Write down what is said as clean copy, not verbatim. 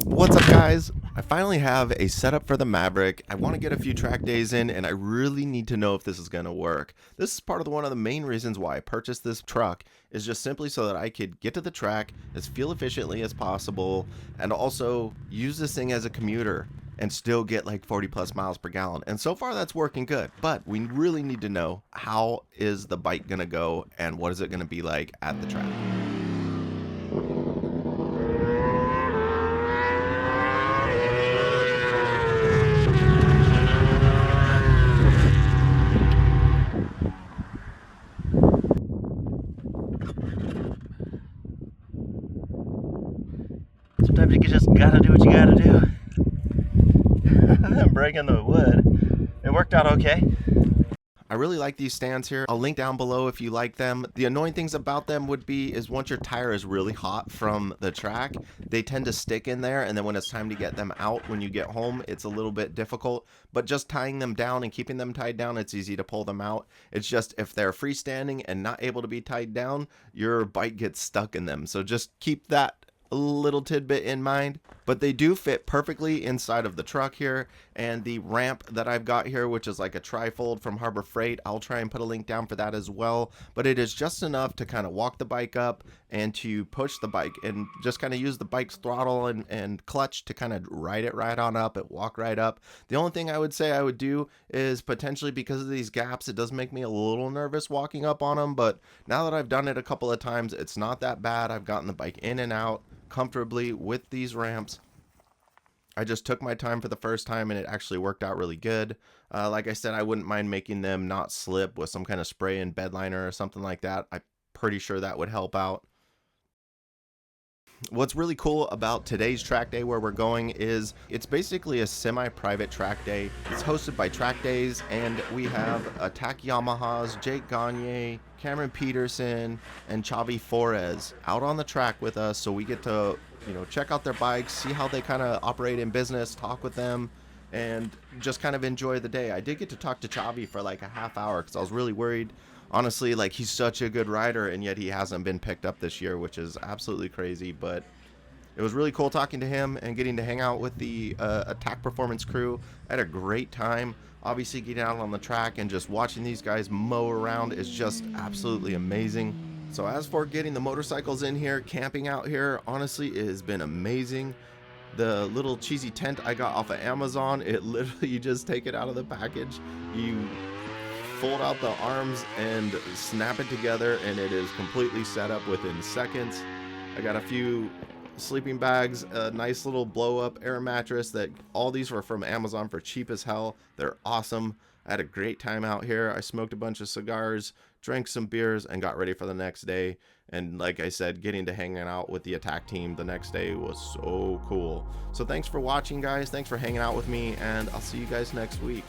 What's up, guys? I finally have a setup for the Maverick. I want to get a few track days in, and I really need to know if this is going to work. This is part of one of the main reasons why I purchased this truck, is just simply so that I could get to the track as fuel efficiently as possible, and also use this thing as a commuter and still get like 40 plus miles per gallon. And so far that's working good, but we really need to know, how is the bike going to go and what is it going to be like at the track. Sometimes you just gotta do what you gotta do. I'm breaking the wood. It worked out okay. I really like these stands here. I'll link down below if you like them. The annoying things about them would be is once your tire is really hot from the track, they tend to stick in there, and then when it's time to get them out when you get home, it's a little bit difficult. But just tying them down and keeping them tied down, it's easy to pull them out. It's just if they're freestanding and not able to be tied down, your bike gets stuck in them. So just keep that little tidbit in mind. But they do fit perfectly inside of the truck here, and the ramp that I've got here, which is like a trifold from Harbor Freight, I'll try and put a link down for that as well. But it is just enough to kind of walk the bike up and to push the bike and just kind of use the bike's throttle and clutch to kind of ride it right on up and walk right up. The only thing I would say I would do is potentially, because of these gaps, it does make me a little nervous walking up on them, but now that I've done it a couple of times, it's not that bad. I've gotten the bike in and out comfortably with these ramps. I just took my time for the first time, and it actually worked out really good. Like I said, I wouldn't mind making them not slip with some kind of spray and bed liner or something like that. I'm pretty sure that would help out. What's really cool about today's track day where we're going is it's basically a semi-private track day. It's hosted by Track Days, and we have Attack Yamaha's Jake Gagne, Cameron Peterson, and Xavi Flores out on the track with us, so we get to check out their bikes, see how they kind of operate in business, talk with them, and just kind of enjoy the day. I did get to talk to Xavi for like a half hour because I was really worried. Honestly, like, he's such a good rider, and yet he hasn't been picked up this year, which is absolutely crazy. But it was really cool talking to him and getting to hang out with the Attack Performance crew. I had a great time. Obviously, getting out on the track and just watching these guys mow around is just absolutely amazing. So as for getting the motorcycles in here, camping out here, honestly, it has been amazing. The little cheesy tent I got off of Amazon, it literally, you just take it out of the package, you fold out the arms and snap it together, and it is completely set up within seconds. I got a few sleeping bags, a nice little blow up air mattress. That all these were from Amazon for cheap as hell. They're awesome. I had a great time out here. I smoked a bunch of cigars, drank some beers, and got ready for the next day. And like I said, getting to hanging out with the Attack team the next day was so cool. So thanks for watching, guys. Thanks for hanging out with me, and I'll see you guys next week.